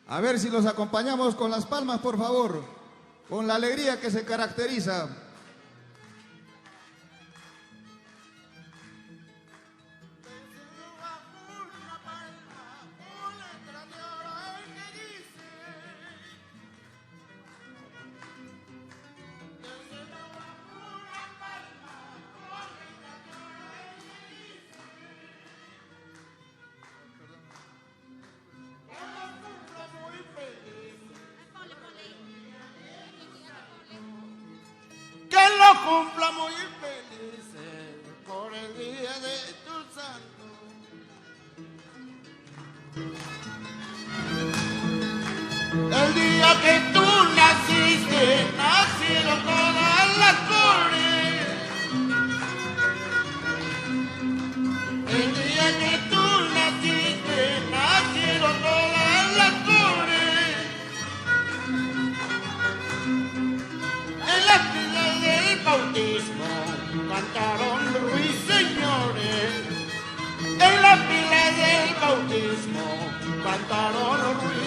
A ver si los acompañamos con las palmas, por favor, con la alegría que se caracteriza. Cumpla muy felices por el día de tu santo. El día que tú naciste, nacieron todas las flores. El día que tú naciste, nacieron todas las flores. En la fila del bautismo cantaron ruiseñores. En la fila del bautismo cantaron ruiseñores.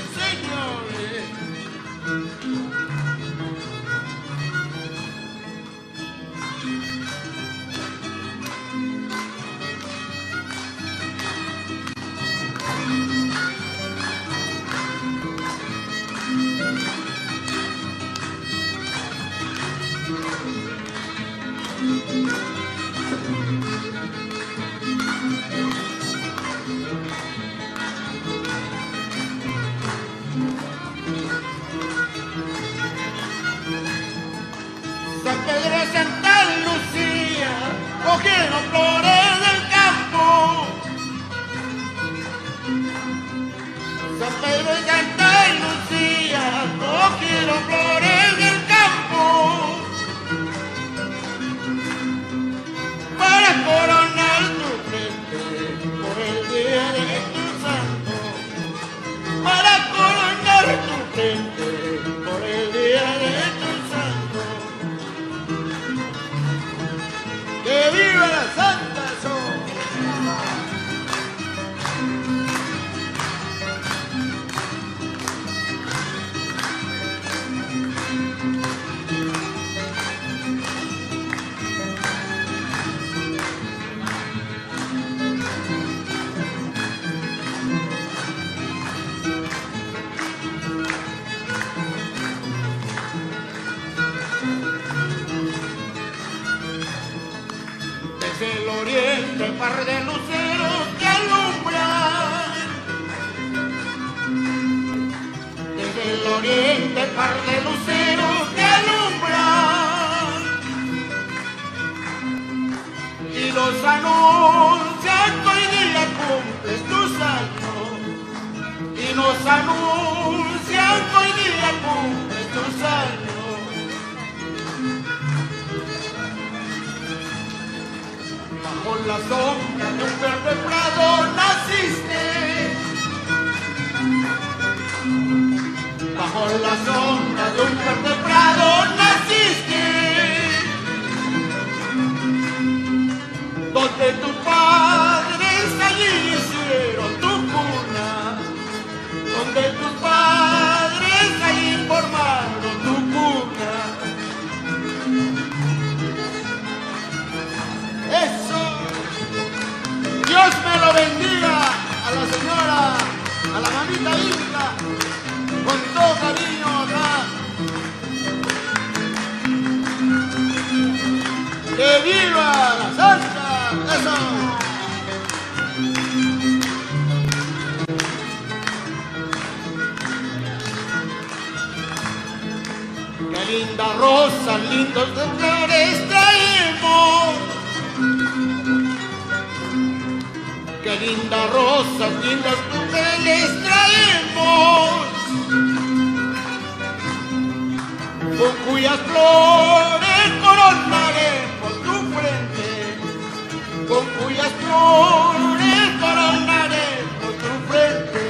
San Pedro y Santa Lucía cogieron flores del campo. San Pedro y Santa Lucía cogieron flores del campo para coronar tu frente por el día de tu santo. Para coronar tu frente por el día de tu santo. ¡Que viva la Santa Sol! Desde el oriente, el par de luceros que alumbran. Desde el oriente, el par de luceros que alumbran. Y nos anuncian que hoy día cumples tus años. Y nos anuncian que hoy día cumples tus años. Bajo la sombra de un verde prado naciste. Bajo la sombra de un verde prado naciste. Donde tus padres allí hicieron tu cuna. Donde tus padres allí formaron tu cuna. ¡Eso! Dios me lo bendiga a la señora, a la mamita Isla, con todo cariño acá. ¡Que viva la Santa! ¡Eso! ¡Qué linda rosa, lindos de flores traemos! ¡Qué linda rosas, lindas flores traemos! Con cuyas flores coronaremos tu frente. Con cuyas flores coronaremos tu frente.